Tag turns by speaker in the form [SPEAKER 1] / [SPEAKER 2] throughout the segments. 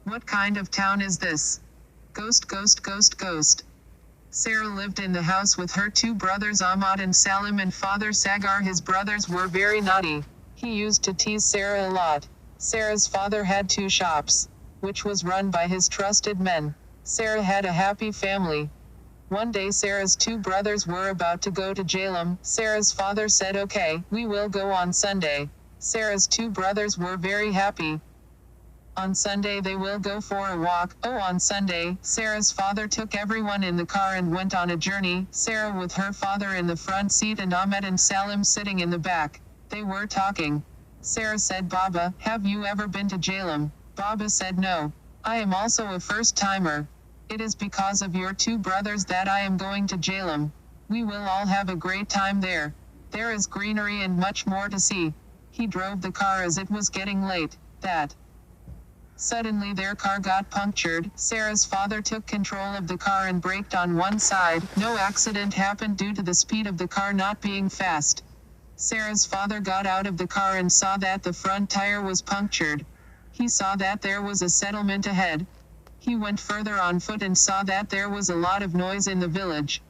[SPEAKER 1] What kind of town is this? Ghost, ghost, ghost, ghost. Sarah lived in the house with her two brothers Ahmad and Salim and father Sagar. His brothers were very naughty. He used to tease Sarah a lot. Sarah's father had two shops, which was run by his trusted men. Sarah had a happy family. One day Sarah's two brothers were about to go to Jhelum. Sarah's father said, "Okay, we will go on Sunday." Sarah's two brothers were very happy. On Sunday they will go for a walk. Oh, on Sunday, Sarah's father took everyone in the car and went on a journey, Sarah with her father in the front seat and Ahmed and Salim sitting in the back. They were talking. Sarah said, "Baba, have you ever been to Jhelum?" Baba said, "No. I am also a first-timer. It is because of your two brothers that I am going to Jhelum. We will all have a great time there. There is greenery and much more to see." He drove the car as it was getting late. Suddenly their car got punctured. Sarah's father took control of the car and braked on one side. No accident happened due to the speed of the car not being fast. Sarah's father got out of the car and saw that the front tire was punctured. He saw that there was a settlement ahead. He went further on foot and saw that there was a lot of noise in the village.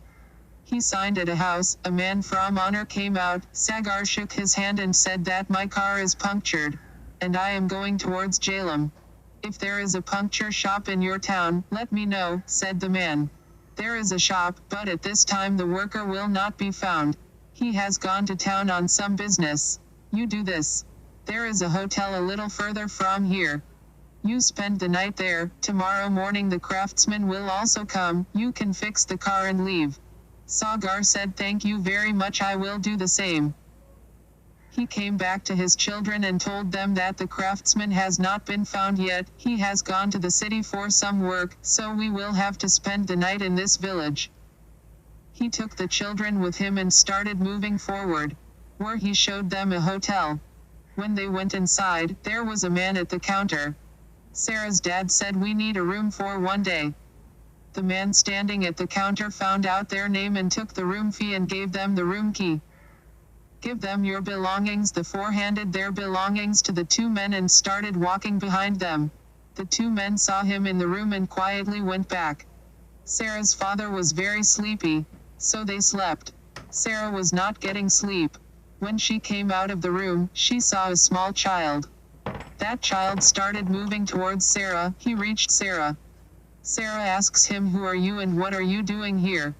[SPEAKER 1] He signed at a house. A man from honor came out. Sagar shook his hand and said that my car is punctured, and I am going towards Jhelum. If there is a puncture shop in your town, let me know, said the man. There is a shop, but at this time the worker will not be found. He has gone to town on some business. You do this. There is a hotel a little further from here. You spend the night there. Tomorrow morning the craftsman will also come. You can fix the car and leave. Sagar said, "Thank you very much, I will do the same." He came back to his children and told them that the craftsman has not been found yet. He has gone to the city for some work, so we will have to spend the night in this village. He took the children with him and started moving forward, where he showed them a hotel. When they went inside, there was a man at the counter. Sarah's dad said, "We need a room for one day." The man standing at the counter found out their name and took the room fee and gave them the room key. "Give them your belongings." The four handed their belongings to the two men and started walking behind them. The two men saw him in the room and quietly went back. Sarah's father was very sleepy, so they slept. Sarah was not getting sleep. When she came out of the room, she saw a small child. That child started moving towards Sarah. He reached Sarah. Sarah asks him, "Who are you and what are you doing here?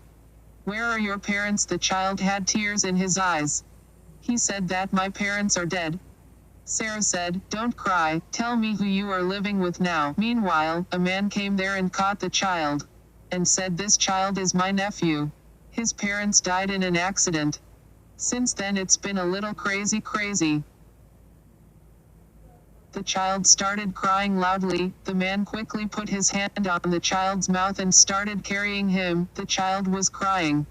[SPEAKER 1] Where are your parents?" The child had tears in his eyes. He said that my parents are dead. Sarah said, "Don't cry, tell me who you are living with now." Meanwhile, a man came there and caught the child, and said, "This child is my nephew. His parents died in an accident. Since then it's been a little crazy. The child started crying loudly. The man quickly put his hand on the child's mouth and started carrying him. The child was crying,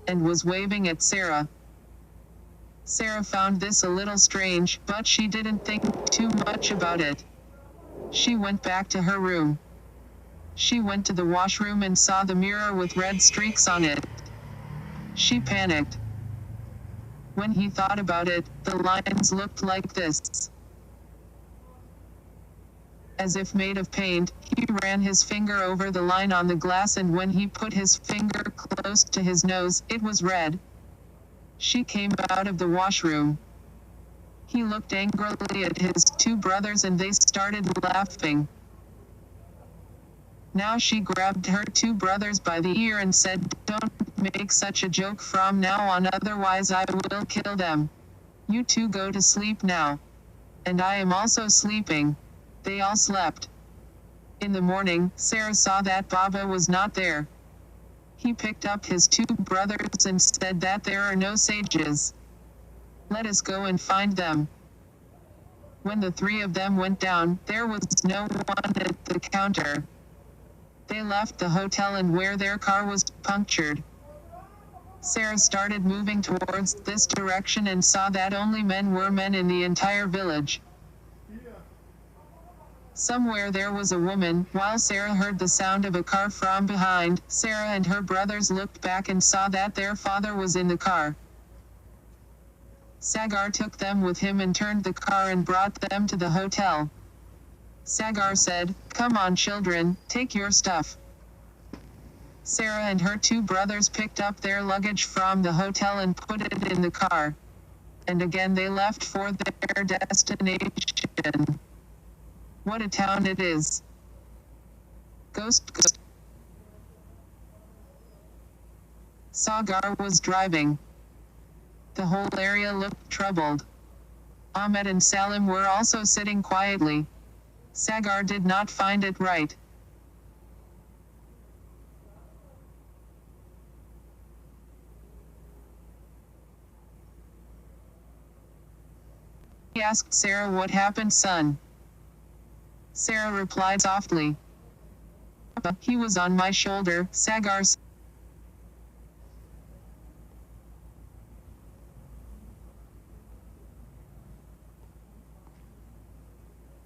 [SPEAKER 1] and was waving at Sarah. Sarah found this a little strange, but she didn't think too much about it. She went back to her room. She went to the washroom and saw the mirror with red streaks on it. She panicked. When he thought about it, the lines looked like this. As if made of paint, he ran his finger over the line on the glass, and when he put his finger close to his nose, it was red. She came out of the washroom. He looked angrily at his two brothers and they started laughing. Now she grabbed her two brothers by the ear and said, "Don't make such a joke from now on, otherwise I will kill them. You two go to sleep now. And I am also sleeping." They all slept. In the morning, Sarah saw that Baba was not there. He picked up his two brothers and said that there are no sages. Let us go and find them. When the three of them went down, there was no one at the counter. They left the hotel and where their car was punctured. Sarah started moving towards this direction and saw that only men were men in the entire village. Somewhere there was a woman. While Sarah heard the sound of a car from behind, Sarah and her brothers looked back and saw that their father was in the car. Sagar took them with him and turned the car and brought them to the hotel. Sagar said, "Come on children, take your stuff." Sarah and her two brothers picked up their luggage from the hotel and put it in the car. And again they left for their destination. What a town it is. Ghost. Sagar was driving. The whole area looked troubled. Ahmed and Salim were also sitting quietly. Sagar did not find it right. He asked Sarah, "What happened, son?" Sarah replied softly, "He was on my shoulder," Sagar said.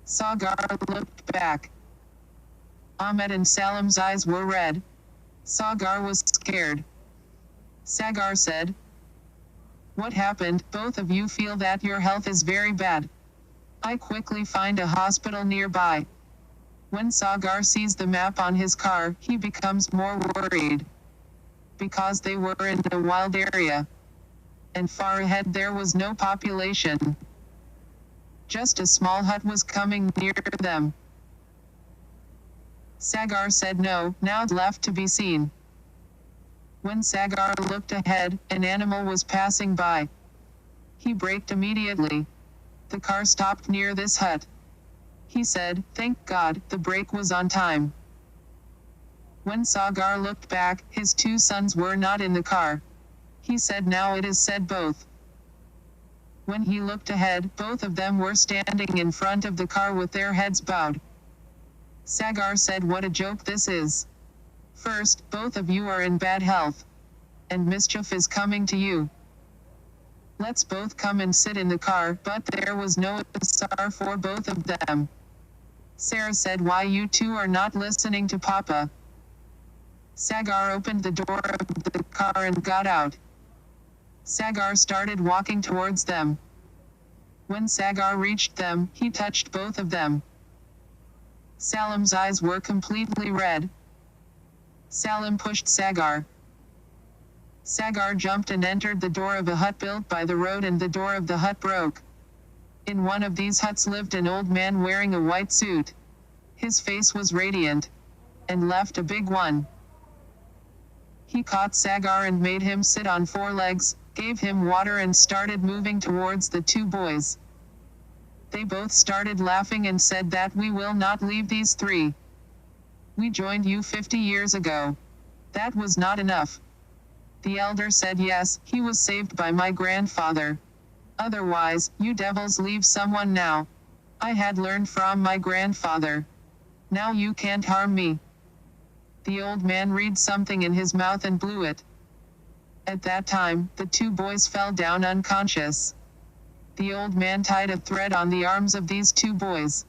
[SPEAKER 1] Sagar looked back. Ahmed and Salim's eyes were red. Sagar was scared. Sagar said, "What happened? Both of you feel that your health is very bad. I quickly find a hospital nearby." When Sagar sees the map on his car, he becomes more worried. Because they were in a wild area. And far ahead there was no population. Just a small hut was coming near them. Sagar said no, now left to be seen. When Sagar looked ahead, an animal was passing by. He braked immediately. The car stopped near this hut. He said, "Thank God, the brake was on time." When Sagar looked back, his two sons were not in the car. He said, "Now it is said both." When he looked ahead, both of them were standing in front of the car with their heads bowed. Sagar said, "What a joke this is. First, both of you are in bad health. And mischief is coming to you. Let's both come and sit in the car," but there was no answer for both of them. Sarah said, "Why you two are not listening to Papa?" Sagar opened the door of the car and got out. Sagar started walking towards them. When Sagar reached them, he touched both of them. Salim's eyes were completely red. Salim pushed Sagar. Sagar jumped and entered the door of a hut built by the road, and the door of the hut broke. In one of these huts lived an old man wearing a white suit. His face was radiant. And left a big one. He caught Sagar and made him sit on four legs, gave him water and started moving towards the two boys. They both started laughing and said that we will not leave these three. We joined you 50 years ago. That was not enough. The elder said yes, he was saved by my grandfather. Otherwise, you devils leave someone now. I had learned from my grandfather. Now you can't harm me. The old man read something in his mouth and blew it. At that time, the two boys fell down unconscious. The old man tied a thread on the arms of these two boys.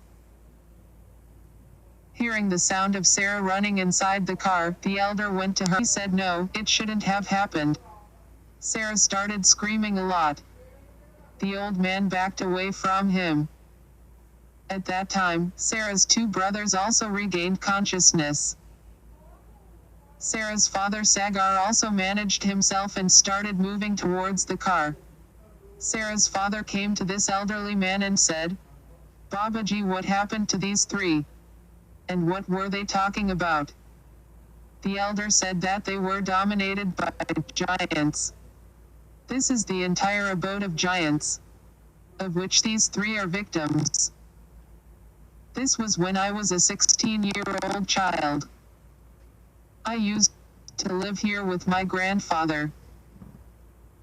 [SPEAKER 1] Hearing the sound of Sarah running inside the car, the elder went to her. He said no, it shouldn't have happened. Sarah started screaming a lot. The old man backed away from him. At that time, Sarah's two brothers also regained consciousness. Sarah's father Sagar also managed himself and started moving towards the car. Sarah's father came to this elderly man and said, "Babaji, what happened to these three? And what were they talking about?" The elder said that they were dominated by giants. This is the entire abode of giants, of which these three are victims. This was when I was a 16-year-old child. I used to live here with my grandfather.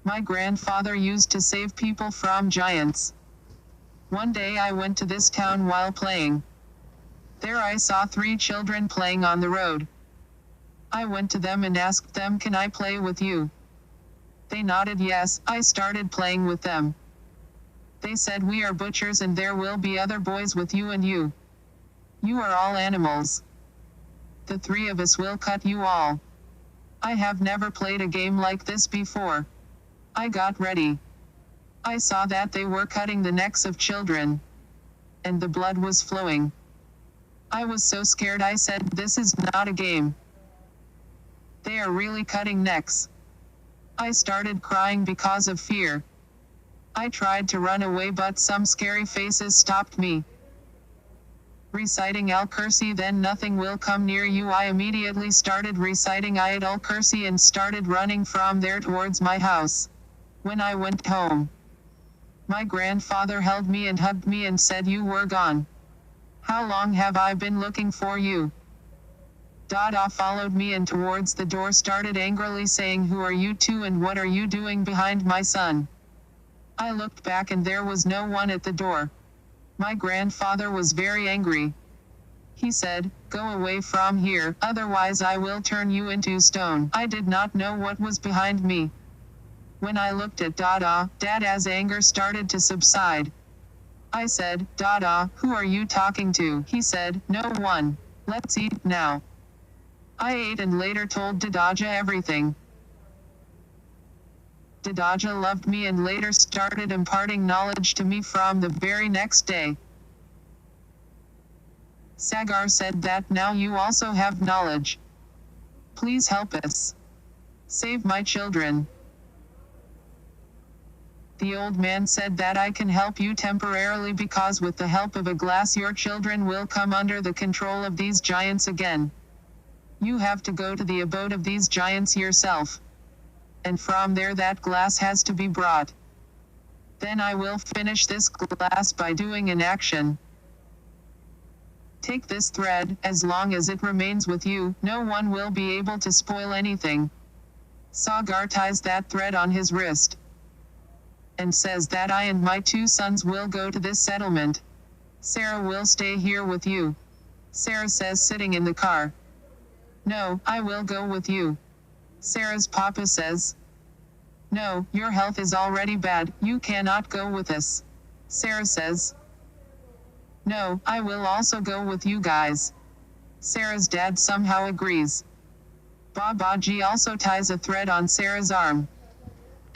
[SPEAKER 1] My grandfather used to save people from giants. One day I went to this town while playing. There I saw three children playing on the road. I went to them and asked them, "Can I play with you?" They nodded yes. I started playing with them. They said, "We are butchers and there will be other boys with you and you. You are all animals. The three of us will cut you all." I have never played a game like this before. I got ready. I saw that they were cutting the necks of children. And the blood was flowing. I was so scared I said, this is not a game. They are really cutting necks. I started crying because of fear. I tried to run away but some scary faces stopped me. Reciting al-Kursi, then nothing will come near you. I immediately started reciting Ayat al-Kursi and started running from there towards my house. When I went home, my grandfather held me and hugged me and said, you were gone. How long have I been looking for you? Dada followed me and towards the door started angrily saying, who are you two and what are you doing behind my son? I looked back and there was no one at the door. My grandfather was very angry. He said, go away from here, otherwise I will turn you into stone. I did not know what was behind me. When I looked at Dada, Dada's anger started to subside. I said, Dada, who are you talking to? He said, no one. Let's eat now. I ate and later told Dadaja everything. Dadaja loved me and later started imparting knowledge to me from the very next day. Sagar said that now you also have knowledge. Please help us. Save my children. The old man said that I can help you temporarily because with the help of a glass your children will come under the control of these giants again. You have to go to the abode of these giants yourself. And from there that glass has to be brought. Then I will finish this glass by doing an action. Take this thread, as long as it remains with you, no one will be able to spoil anything. Sagar ties that thread on his wrist. And says that I and my 2 sons will go to this settlement. Sarah will stay here with you. Sarah says sitting in the car. No, I will go with you. Sarah's papa says, no, your health is already bad, you cannot go with us. Sarah says, no, I will also go with you guys. Sarah's dad somehow agrees. Babaji also ties a thread on Sarah's arm.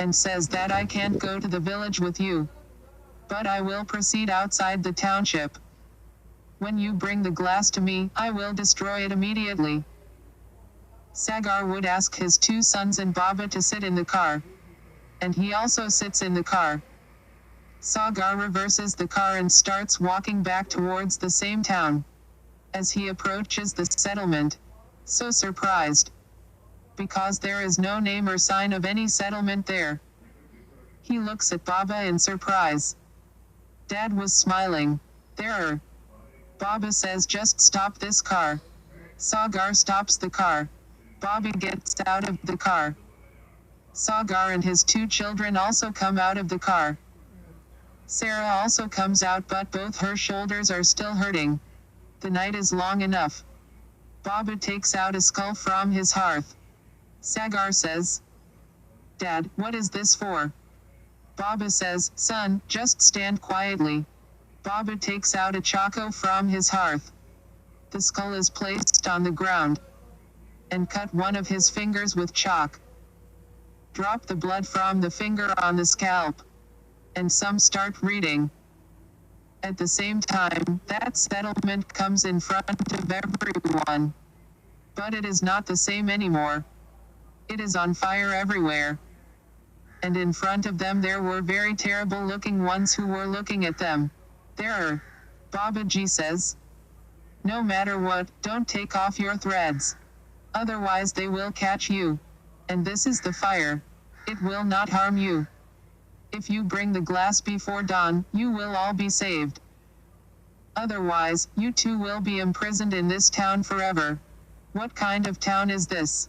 [SPEAKER 1] And says that I can't go to the village with you. But I will proceed outside the township. When you bring the glass to me, I will destroy it immediately. Sagar would ask his 2 sons and Baba to sit in the car. And he also sits in the car. Sagar reverses the car and starts walking back towards the same town. As he approaches the settlement, so surprised. Because there is no name or sign of any settlement there. He looks at Baba in surprise. Dad was smiling. There are. Baba says just stop this car. Sagar stops the car. Baba gets out of the car. Sagar and his 2 children also come out of the car. Sarah also comes out but both her shoulders are still hurting. The night is long enough. Baba takes out a skull from his hearth. Sagar says, Dad, what is this for? Baba says, son, just stand quietly. Baba takes out a chaco from his hearth. The skull is placed on the ground. And cut one of his fingers with chalk. Drop the blood from the finger on the scalp. And some start reading. At the same time, that settlement comes in front of everyone. But it is not the same anymore. It is on fire everywhere. And in front of them there were very terrible looking ones who were looking at them. There are. Babaji says, no matter what, don't take off your threads. Otherwise they will catch you. And this is the fire. It will not harm you. If you bring the glass before dawn, you will all be saved. Otherwise, you too will be imprisoned in this town forever. What kind of town is this?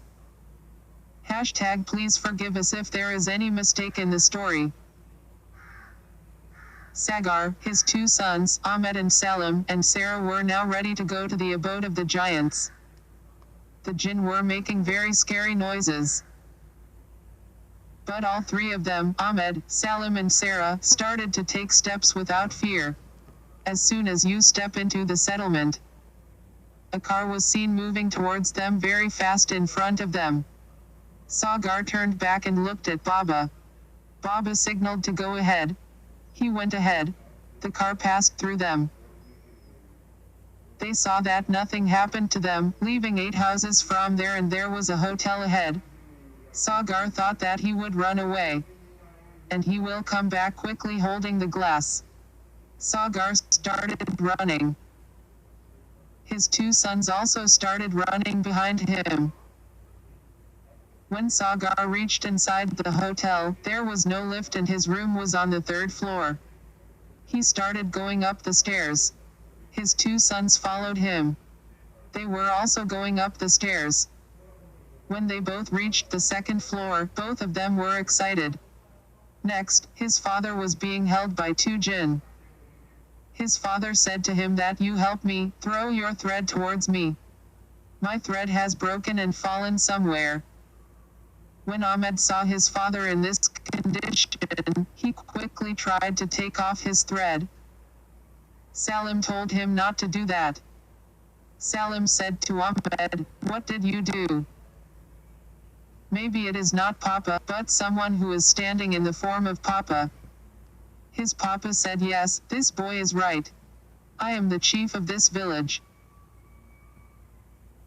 [SPEAKER 1] Hashtag please forgive us if there is any mistake in the story. Sagar, his 2 sons, Ahmed and Salim, and Sarah were now ready to go to the abode of the giants. The jinn were making very scary noises. But all 3 of them, Ahmed, Salim and Sarah, started to take steps without fear. As soon as you step into the settlement, a car was seen moving towards them very fast in front of them. Sagar turned back and looked at Baba. Baba signaled to go ahead. He went ahead. The car passed through them. They saw that nothing happened to them, leaving 8 houses from there, and there was a hotel ahead. Sagar thought that he would run away, and he will come back quickly holding the glass. Sagar started running. His 2 sons also started running behind him. When Sagar reached inside the hotel, there was no lift and his room was on the 3rd floor. He started going up the stairs. His 2 sons followed him. They were also going up the stairs. When they both reached the 2nd floor, both of them were excited. Next, his father was being held by 2 jinn. His father said to him that you help me, throw your thread towards me. My thread has broken and fallen somewhere. When Ahmed saw his father in this condition, he quickly tried to take off his thread. Salim told him not to do that. Salim said to Ahmed, "What did you do? Maybe it is not Papa, but someone who is standing in the form of Papa." His papa said, "Yes, this boy is right. I am the chief of this village."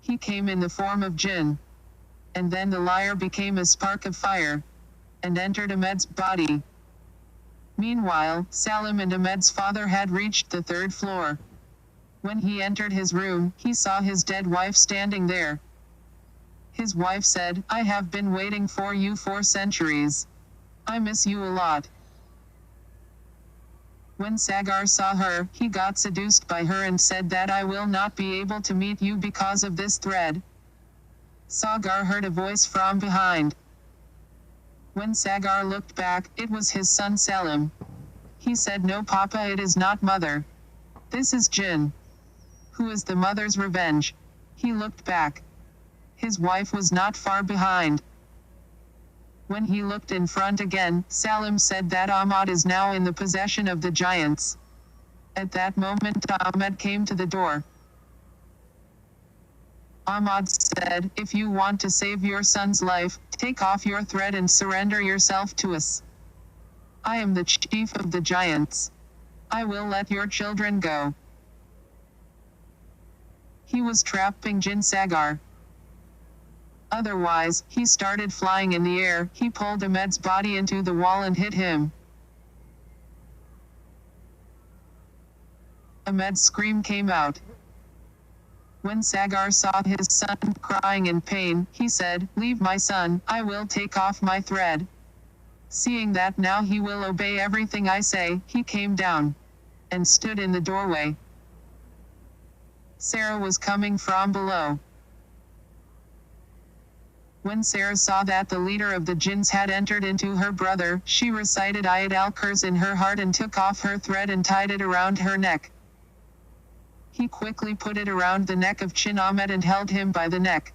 [SPEAKER 1] He came in the form of jinn. And then the lyre became a spark of fire, and entered Ahmed's body. Meanwhile, Salim and Ahmed's father had reached the 3rd floor. When he entered his room, he saw his dead wife standing there. His wife said, "I have been waiting for you for centuries. I miss you a lot." When Sagar saw her, he got seduced by her and said that I will not be able to meet you because of this thread. Sagar heard a voice from behind. When Sagar looked back, it was his son Salim. He said, "No Papa, it is not mother. This is Jinn. Who is the mother's revenge?" He looked back. His wife was not far behind. When he looked in front again, Salim said that Ahmad is now in the possession of the giants. At that moment Ahmed came to the door. Ahmad said, "If you want to save your son's life, take off your thread and surrender yourself to us. I am the chief of the giants. I will let your children go." He was trapping Jinn Sagar. Otherwise, he started flying in the air. He pulled Ahmed's body into the wall and hit him. Ahmed's scream came out. When Sagar saw his son crying in pain, he said, "Leave my son, I will take off my thread." Seeing that now he will obey everything I say, he came down and stood in the doorway. Sarah was coming from below. When Sarah saw that the leader of the jinns had entered into her brother, she recited Ayat al-Kursi in her heart and took off her thread and tied it around her neck. He quickly put it around the neck of Chin Ahmed and held him by the neck.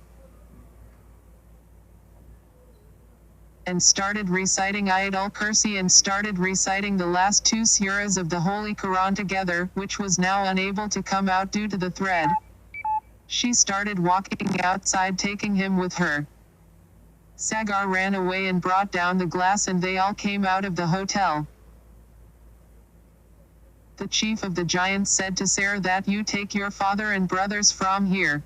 [SPEAKER 1] And started reciting Ayat al-Kursi and started reciting the last 2 surahs of the Holy Quran together, which was now unable to come out due to the thread. She started walking outside taking him with her. Sagar ran away and brought down the glass and they all came out of the hotel. The chief of the giants said to Sarah that you take your father and brothers from here.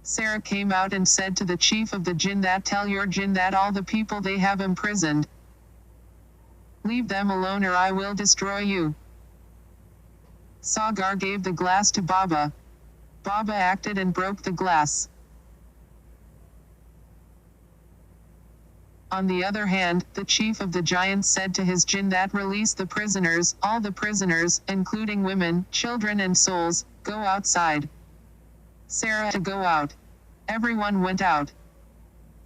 [SPEAKER 1] Sarah came out and said to the chief of the jinn that tell your jinn that all the people they have imprisoned, leave them alone or I will destroy you. Sagar gave the glass to Baba. Baba acted and broke the glass. On the other hand, the chief of the giants said to his jinn that release the prisoners, all the prisoners, including women, children and souls, go outside. Sarah to go out. Everyone went out.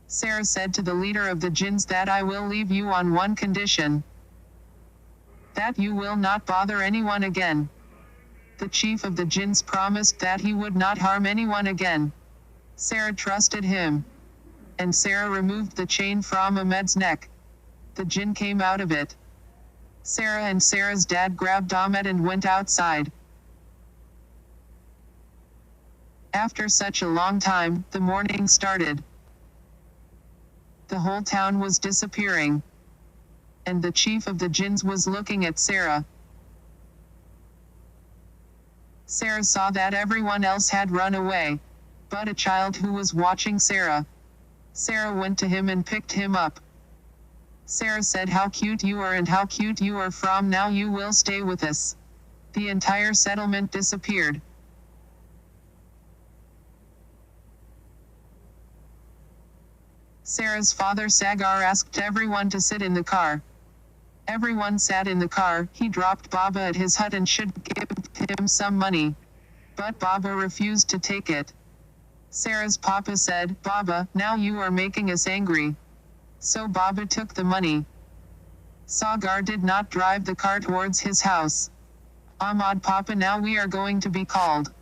[SPEAKER 1] Sarah said to the leader of the jinns that I will leave you on one condition. That you will not bother anyone again. The chief of the jinns promised that he would not harm anyone again. Sarah trusted him. And Sarah removed the chain from Ahmed's neck. The jinn came out of it. Sarah and Sarah's dad grabbed Ahmed and went outside. After such a long time, the morning started. The whole town was disappearing. and the chief of the jinns was looking at Sarah. Sarah saw that everyone else had run away, but a child who was watching Sarah. Sarah went to him and picked him up. Sarah said, "How cute you are and how cute you are, from now you will stay with us." The entire settlement disappeared. Sarah's father Sagar asked everyone to sit in the car. Everyone sat in the car. He dropped Baba at his hut and should give him some money. But Baba refused to take it. Sarah's papa said, "Baba, now you are making us angry." So Baba took the money. Sagar did not drive the car towards his house. Ahmad, Papa, now we are going to be called.